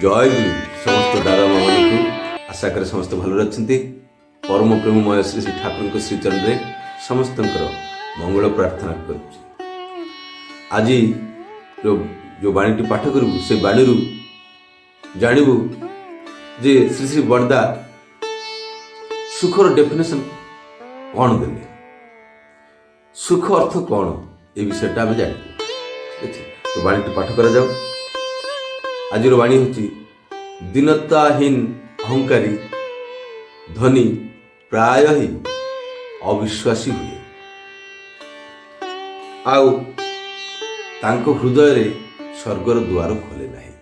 জয় গুরু সমস্ত দাদা মাମାନଙ୍କୁ ଆଶା କରେ ସମସ୍ତେ ଭଲରେ ଅଛନ୍ତି। ପରମ ପ୍ରେମମୟ ଶ୍ରୀ ଶ୍ରୀ ଠାକୁରଙ୍କ ଶ୍ରୀଚରଣରେ ସମସ୍ତଙ୍କର ମଙ୍ଗଳ ପ୍ରାର୍ଥନା କରୁଛି। ଆଜି ଯେଉଁ ବାଣୀଟି ପାଠ କରିବୁ ସେ ବାଣୀରୁ ଜାଣିବୁ ଯେ ଶ୍ରୀ ଶ୍ରୀ ବଡ଼ଦା ସୁଖର ଡେଫିନେସନ କ'ଣ ଦେଲେ, ସୁଖ ଅର୍ଥ କ'ଣ ଏ ବିଷୟଟା ଆମେ ଜାଣିବୁ। ଠିକ ଅଛି, ତ ବାଣୀଟି ପାଠ କରାଯାଉ। ଆଜିର ବାଣୀ ହେଉଛି ଦୀନତାହୀନ ଅହଙ୍କାରୀ ଧନୀ ପ୍ରାୟ ହିଁ ଅବିଶ୍ୱାସୀ ହୁଏ, ଆଉ ତାଙ୍କ ହୃଦୟରେ ସ୍ୱର୍ଗର ଦୁଆର ଖୋଲେ ନାହିଁ।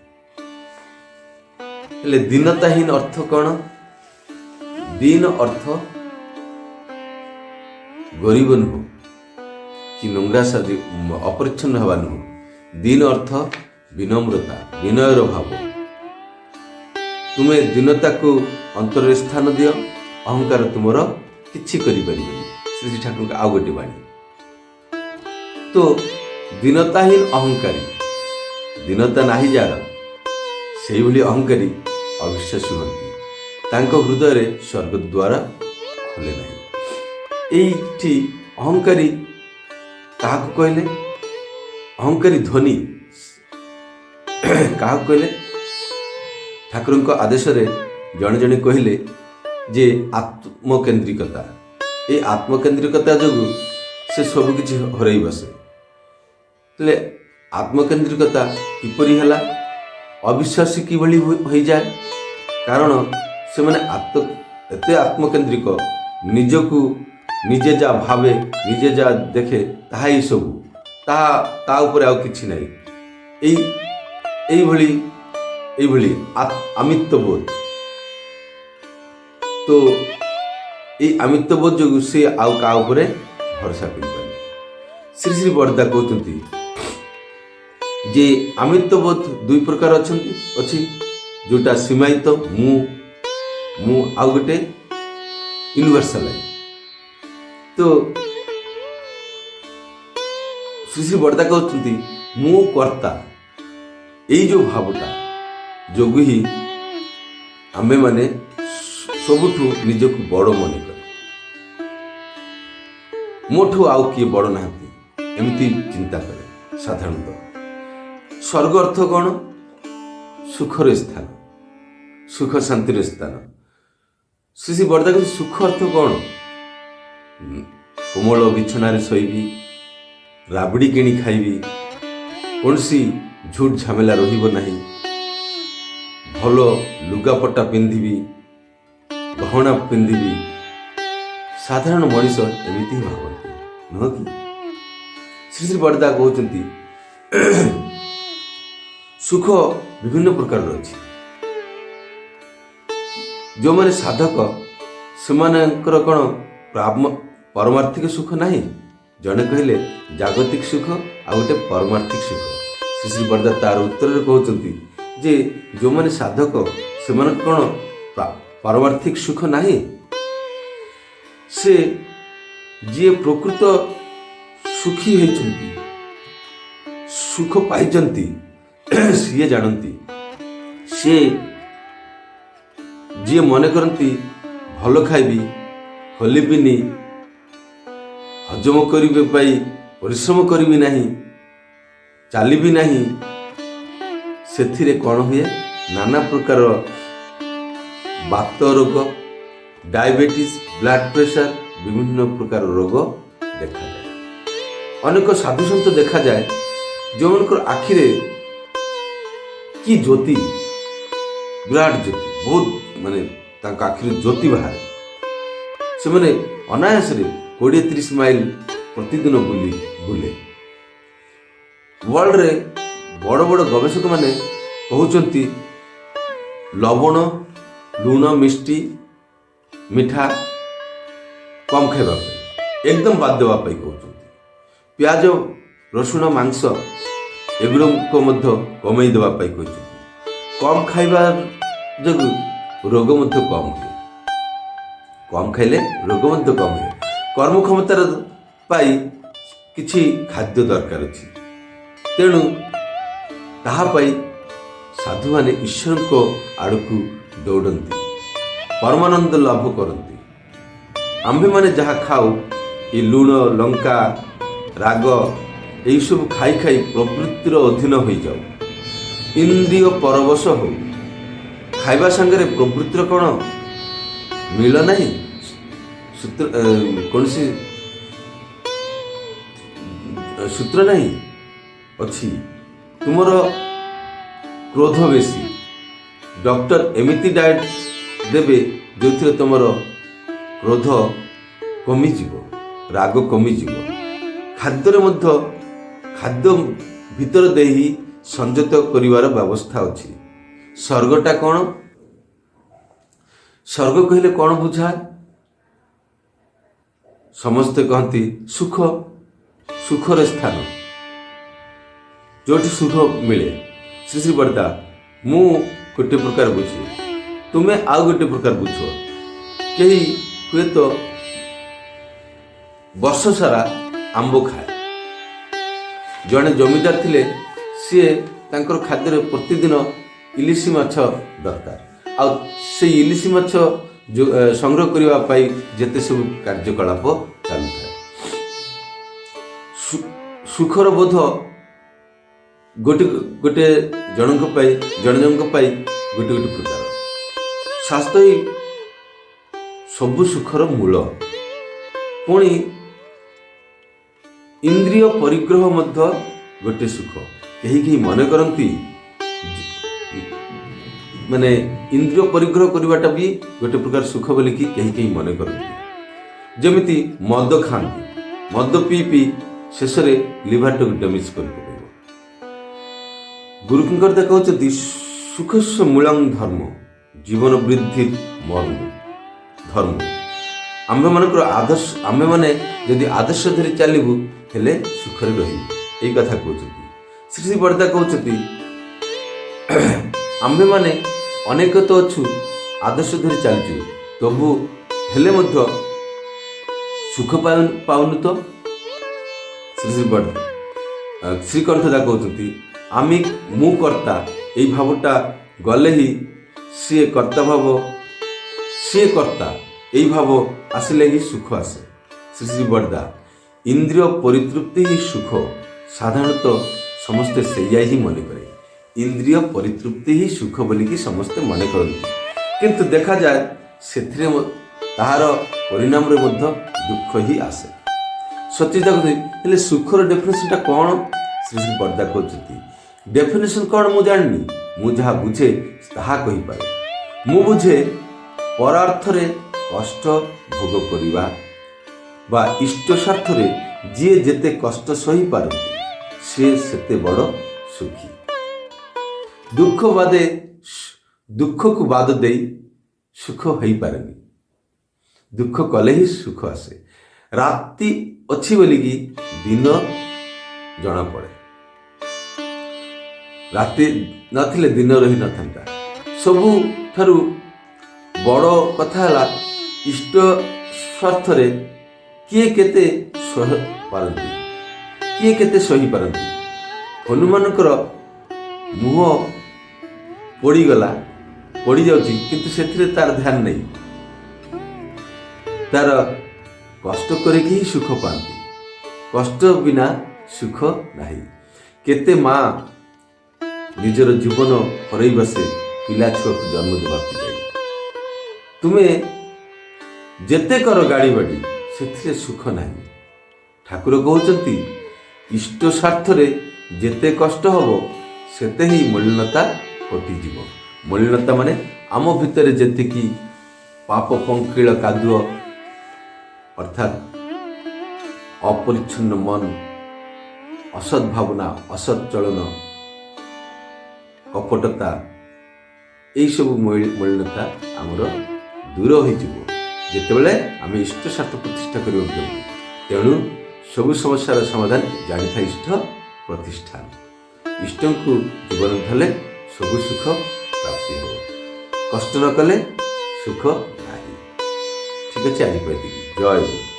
ହେଲେ ଦୀନତାହୀନ ଅର୍ଥ କ'ଣ? ଦୀନ ଅର୍ଥ ଗରିବ ନୁହଁ କି ନଙ୍ଗା ସାଜି ଅପରିଚ୍ଛନ୍ନ ହେବା ନୁହଁ। ଦୀନ ଅର୍ଥ ବିନମ୍ରତା, ବିନୟର ଭାବ। ତୁମେ ଦୀନତାକୁ ଅନ୍ତରରେ ସ୍ଥାନ ଦିଅ, ଅହଙ୍କାର ତୁମର କିଛି କରିପାରିବନି। ଶ୍ରୀ ଶ୍ରୀ ଠାକୁରଙ୍କ ଆଉ ଗୋଟେ ବାଣୀ। ତ ଦୀନତାହୀନ ଅହଙ୍କାରୀ, ଦୀନତା ନାହିଁ ଯାହାର, ସେଇଭଳି ଅହଙ୍କାରୀ ଅବିଶ୍ୱାସୀ ହୁଅନ୍ତି, ତାଙ୍କ ହୃଦୟରେ ସ୍ୱର୍ଗ ଦ୍ୱାର ଖୋଲେ ନାହିଁ। ଏଇଠି ଅହଙ୍କାରୀ କାହାକୁ କହିଲେ? ଅହଙ୍କାରୀ ଧନୀ କାହାକୁ କହିଲେ? ଠାକୁରଙ୍କ ଆଦେଶରେ ଜଣେ ଜଣେ କହିଲେ ଯେ ଆତ୍ମକେନ୍ଦ୍ରିକତା, ଏ ଆତ୍ମକେନ୍ଦ୍ରିକତା ଯୋଗୁଁ ସେ ସବୁକିଛି ହରାଇ ବସେ। ହେଲେ ଆତ୍ମକେନ୍ଦ୍ରିକତା କିପରି ହେଲା? ଅବିଶ୍ୱାସୀ କିଭଳି ହୋଇଯାଏ? କାରଣ ସେମାନେ ଏତେ ଆତ୍ମକେନ୍ଦ୍ରିକ, ନିଜକୁ ନିଜେ ଯାହା ଭାବେ, ନିଜେ ଯାହା ଦେଖେ ତାହା ହିଁ ସବୁ, ତା ଉପରେ ଆଉ କିଛି ନାହିଁ। এইভଳି আমিত্ববোধ। তো এই আমিত্ববোধ যোଗୁଁ ସେ ଆଉ କାହା ଉପରେ ଭରସା କରିପାରେ। ଶ୍ରୀ ଶ୍ରୀ ବଡ଼ଦା କହୁଛନ୍ତି ଯେ ଆମିତ୍ବବୋଧ ଦୁଇ ପ୍ରକାର ଅଛି, ଯୋଉଟା ସୀମାୟିତ ମୁଁ ଆଉ ଗୋଟେ ୟୁନିଭର୍ସାଲ। ତ ଶ୍ରୀ ଶ୍ରୀ ବଡ଼ଦା କହୁଛନ୍ତି ମୁଁ କର୍ତ୍ତା, ଏଇ ଯୋଉ ଭାବଟା ଯୋଗୁଁ ହିଁ ଆମେମାନେ ସବୁଠୁ ନିଜକୁ ବଡ଼ ମନେ କରୁ, ମୋଠୁ ଆଉ କିଏ ବଡ଼ ନାହାନ୍ତି, ଏମିତି ଚିନ୍ତା କରେ ସାଧାରଣତଃ। ସ୍ୱର୍ଗ ଅର୍ଥ କ'ଣ? ସୁଖର ସ୍ଥାନ, ସୁଖ ଶାନ୍ତିର ସ୍ଥାନ। ଶ୍ରୀ ଶ୍ରୀ ବଡ଼ଦା କହୁଛନ୍ତି ସୁଖ ଅର୍ଥ କ'ଣ? କୋମଳ ବିଛଣାରେ ଶୋଇବି, ରାବଡ଼ି କିଣି ଖାଇବି, କୌଣସି ଝୁଟ୍ ଝାମେଲା ରହିବ ନାହିଁ, ଭଲ ଲୁଗାପଟା ପିନ୍ଧିବି, ଗହଣା ପିନ୍ଧିବି। ସାଧାରଣ ମଣିଷ ଏମିତି ହିଁ ଭାବନ୍ତି, ନୁହଁ କି? ଶ୍ରୀ ଶ୍ରୀ ବଡ଼ଦା କହୁଛନ୍ତି ସୁଖ ବିଭିନ୍ନ ପ୍ରକାରର ଅଛି। ଯେଉଁମାନେ ସାଧକ ସେମାନଙ୍କର କ'ଣ ପାରମାର୍ଥିକ ସୁଖ ନାହିଁ? ଜଣେ କହିଲେ ଜାଗତିକ ସୁଖ, ଆଉ ଗୋଟେ ପାରମାର୍ଥିକ ସୁଖ। ଶ୍ରୀ ଶ୍ରୀ ବଡ଼ଦା ତାର ଉତ୍ତରରେ କହୁଛନ୍ତି ଯେ ଯେଉଁମାନେ ସାଧକ ସେମାନଙ୍କ କ'ଣ ପାରମାର୍ଥିକ ସୁଖ ନାହିଁ? ସେ ଯିଏ ପ୍ରକୃତ ସୁଖୀ ହେଇଛନ୍ତି, ସୁଖ ପାଇଛନ୍ତି, ସିଏ ଜାଣନ୍ତି। ସେ ଯିଏ ମନେ କରନ୍ତି ଭଲ ଖାଇବି, ହଲିବିନି, ହଜମ କରିବା ପାଇଁ ପରିଶ୍ରମ କରିବି ନାହିଁ, ଚାଲିବି ନାହିଁ, ସେଥିରେ କ'ଣ ହୁଏ? ନାନା ପ୍ରକାର ବାତ ରୋଗ, ଡାଇବେଟିସ୍, ବ୍ଲଡ୍ ପ୍ରେସର, ବିଭିନ୍ନ ପ୍ରକାର ରୋଗ ଦେଖାଯାଏ। ଅନେକ ସାଧୁସନ୍ଥ ଦେଖାଯାଏ ଯେଉଁମାନଙ୍କର ଆଖିରେ କି ଜ୍ୟୋତି, ବିରାଟ ଜ୍ୟୋତି, ବହୁତ ତାଙ୍କ ଆଖିରେ ଜ୍ୟୋତି ବାହାରେ। ସେମାନେ ଅନାୟାସରେ 20-30 ମାଇଲ ପ୍ରତିଦିନ ବୁଲେ। ୱାର୍ଲଡରେ ବଡ଼ ବଡ଼ ଗବେଷକମାନେ କହୁଛନ୍ତି ଲବଣ, ଲୁଣ, ମିଠା କମ୍ ଖାଇବା ପାଇଁ, ଏକଦମ ବାଦ ଦେବା ପାଇଁ କହୁଛନ୍ତି। ପିଆଜ, ରସୁଣ, ମାଂସ ଏଗୁଡ଼ାକ ମଧ୍ୟ କମେଇ ଦେବା ପାଇଁ କହିଛନ୍ତି। କମ୍ ଖାଇବା ଯୋଗୁଁ ରୋଗ ମଧ୍ୟ କମ୍ ହୁଏ। କମ୍ ଖାଇଲେ ରୋଗ ମଧ୍ୟ କମ୍ ହୁଏ। କର୍ମକ୍ଷମତାର ପାଇଁ କିଛି ଖାଦ୍ୟ ଦରକାର ଅଛି, ତେଣୁ ତାହା ପାଇଁ ସାଧୁମାନେ ଈଶ୍ୱରଙ୍କ ଆଡ଼କୁ ଦୌଡ଼ନ୍ତି, ପରମାନନ୍ଦ ଲାଭ କରନ୍ତି। ଆମ୍ଭେମାନେ ଯାହା ଖାଉ, ଏ ଲୁଣ, ଲଙ୍କା, ରାଗ ଏହିସବୁ ଖାଇ ଖାଇ ପ୍ରବୃତ୍ତିର ଅଧୀନ ହୋଇଯାଉ, ଇନ୍ଦ୍ରିୟ ପରବଶ ହଉ। ଖାଇବା ସାଙ୍ଗରେ ପ୍ରବୃତ୍ତିର କ'ଣ ମିଳ ନାହିଁ? କୌଣସି ସୂତ୍ର ନାହିଁ ଅଛି। ତୁମର କ୍ରୋଧ ବେଶୀ, ଡକ୍ଟର ଏମିତି ଡାଏଟ୍ ଦେବେ ଯେଉଁଥିରେ ତୁମର କ୍ରୋଧ କମିଯିବ, ରାଗ କମିଯିବ। ଖାଦ୍ୟରେ ମଧ୍ୟ ଖାଦ୍ୟ ଭିତର ଦେଇ ସଂଯତ କରିବାର ବ୍ୟବସ୍ଥା ଅଛି। ସ୍ୱର୍ଗଟା କ'ଣ? ସ୍ୱର୍ଗ କହିଲେ କ'ଣ ବୁଝାଏ? ସମସ୍ତେ କହନ୍ତି ସୁଖ, ସୁଖର ସ୍ଥାନ, ଯେଉଁଠି ସୁଖ ମିଳେ। ଶ୍ରୀ ଶ୍ରୀ ବର୍ଦା, ମୁଁ ଗୋଟିଏ ପ୍ରକାର ବୁଝେ, ତୁମେ ଆଉ ଗୋଟିଏ ପ୍ରକାର ବୁଝ। କେହି ହୁଏତ ବର୍ଷ ସାରା ଆମ୍ବ ଖାଏ। ଜଣେ ଜମିଦାର ଥିଲେ, ସିଏ ତାଙ୍କର ଖାଦ୍ୟରେ ପ୍ରତିଦିନ ଇଲିଶି ମାଛ ଦରକାର, ଆଉ ସେଇ ଇଲିଶି ମାଛ ସଂଗ୍ରହ କରିବା ପାଇଁ ଯେତେ ସବୁ କାର୍ଯ୍ୟକଳାପ ଚାଲୁଥାଏ। ସୁଖର ବୋଧ ଗୋଟେ ଜଣଙ୍କ ପାଇଁ ଗୋଟେ ପ୍ରକାର। ସ୍ୱାସ୍ଥ୍ୟ ହିଁ ସବୁ ସୁଖର ମୂଳ। ପୁଣି ଇନ୍ଦ୍ରିୟ ପରିଗ୍ରହ ମଧ୍ୟ ଗୋଟେ ସୁଖ। କେହି ମନେ କରନ୍ତି ମାନେ ଇନ୍ଦ୍ରିୟ ପରିଗ୍ରହ କରିବାଟା ବି ଗୋଟେ ପ୍ରକାର ସୁଖ ବୋଲିକି କେହି ମନେ କରନ୍ତି। ଯେମିତି ମଦ ଖାଆନ୍ତି, ମଦ ପିଇ ପିଇ ଶେଷରେ ଲିଭରଟାକୁ ଡ୍ୟାମେଜ୍ କରି ପକାଇବ। ଗୁରୁଙ୍କର କହୁଛନ୍ତି ସୁଖସ୍ୟ ମୂଳଂ ଧର୍ମ, ଜୀବନ ବୃଦ୍ଧି ମର୍ମ ଧର୍ମ। ଆମ୍ଭେମାନେ ଯଦି ଆଦର୍ଶ ଧରି ଚାଲିବୁ ହେଲେ ସୁଖରେ ରହିବୁ, ଏଇ କଥା କହୁଛନ୍ତି। ଶ୍ରୀ ଶ୍ରୀ ବର୍ଦା କହୁଛନ୍ତି ଆମ୍ଭେମାନେ ଅନେକ ତ ଅଛୁ, ଆଦର୍ଶ ଧରି ଚାଲିଛୁ, ତବୁ ହେଲେ ମଧ୍ୟ ସୁଖ ପାଉନୁ ତ। ଶ୍ରୀକଣ୍ଠଦା କହୁଛନ୍ତି ମୁଁ କର୍ତ୍ତା, ଏଇ ଭାବଟା ଗଲେ ହିଁ ସିଏ କର୍ତ୍ତା ଏଇ ଭାବ ଆସିଲେ ହିଁ ସୁଖ ଆସେ। ଶ୍ରୀ ବର୍ଦା, ଇନ୍ଦ୍ରିୟ ପରିତୃପ୍ତି ହିଁ ସୁଖ। ସାଧାରଣତଃ ସମସ୍ତେ ସେଇଆ ହିଁ ମନେ କରେ, ଇନ୍ଦ୍ରିୟ ପରିତୃପ୍ତି ହିଁ ସୁଖ ବୋଲିକି ସମସ୍ତେ ମନେ କରନ୍ତି। କିନ୍ତୁ ଦେଖାଯାଏ ସେଥିରେ ତାହାର ପରିଣାମରେ ମଧ୍ୟ ଦୁଃଖ ହିଁ ଆସେ। ସତ୍ୟତା ହେଲେ ସୁଖର ଡେଫିନେସନଟା କ'ଣ? ଶ୍ରୀ ଶ୍ରୀ ବର୍ଦା କହୁଛନ୍ତି ଡେଫିନେସନ କ'ଣ ମୁଁ ଜାଣିନି, ମୁଁ ଯାହା ବୁଝେ ତାହା କହିପାରେ। ମୁଁ ବୁଝେ ପରାର୍ଥରେ କଷ୍ଟ ଭୋଗ କରିବା ବା ଇଷ୍ଟ ସ୍ୱାର୍ଥରେ ଯିଏ ଯେତେ କଷ୍ଟ ସହିପାରନ୍ତି ସିଏ ସେତେ ବଡ଼ ସୁଖୀ। ଦୁଃଖକୁ ବାଦ ଦେଇ ସୁଖ ହେଇପାରେନି, ଦୁଃଖ କଲେ ହିଁ ସୁଖ ଆସେ। ରାତି ଅଛି ବୋଲିକି ଦିନ ଜଣାପଡ଼େ, ରାତି ନଥିଲେ ଦିନ ରହିନଥାନ୍ତା। ସବୁଠାରୁ ବଡ଼ କଥା ହେଲା ଇଷ୍ଟ ସ୍ୱାର୍ଥରେ କିଏ କେତେ ସହିପାରନ୍ତି, କିଏ କେତେ ସହିପାରନ୍ତି। ହନୁମାନଙ୍କର ମୁହଁ ପୋଡ଼ିଯାଉଛି କିନ୍ତୁ ସେଥିରେ ତାର ଧ୍ୟାନ ନାହିଁ, ତାର କଷ୍ଟ କରିକି ହିଁ ସୁଖ ପାଆନ୍ତି, କଷ୍ଟ ବିନା ସୁଖ ନାହିଁ। କେତେ ମା ନିଜର ଜୀବନ ହରେଇ ବସେ ପିଲା ଛୁଆକୁ ଜନ୍ମ ଦେବାକୁ ଯାଇ। ତୁମେ ଯେତେ କର ଗାଡ଼ି ବାଡ଼ି ସେଥିରେ ସୁଖ ନାହିଁ। ଠାକୁର କହୁଛନ୍ତି ଇଷ୍ଟ ସ୍ୱାର୍ଥରେ ଯେତେ କଷ୍ଟ ହେବ ସେତେ ହିଁ ମଳିନତା କଟିଯିବ। ମଳିନତା ମାନେ ଆମ ଭିତରେ ଯେତିକି ପାପ ପଙ୍କିଳ କାଦୁଅ ଅର୍ଥାତ୍ ଅପରିଚ୍ଛନ୍ନ ମନ, ଅସତ୍ ଭାବନା, ଅସତ୍ ଚଳନ, କପଟତା, ଏଇସବୁ ମଳିନତା ଆମର ଦୂର ହୋଇଯିବ ଯେତେବେଳେ ଆମେ ଇଷ୍ଟ ସ୍ୱାର୍ଥ ପ୍ରତିଷ୍ଠା କରିବାକୁ ଦେବୁ। ତେଣୁ ସବୁ ସମସ୍ୟାର ସମାଧାନ ଜାଣିଥାଏ ଇଷ୍ଟ ପ୍ରତିଷ୍ଠାନ। ଇଷ୍ଟଙ୍କୁ ଜୀବନ ଧଲେ ସବୁ ସୁଖ ପ୍ରାପ୍ତି ହେବ, କଷ୍ଟ ନ କଲେ ସୁଖ ନାହିଁ। ଠିକ୍ ଅଛି, ଆଜି ପାଇଁ ଜୟ ଗୁରୁ।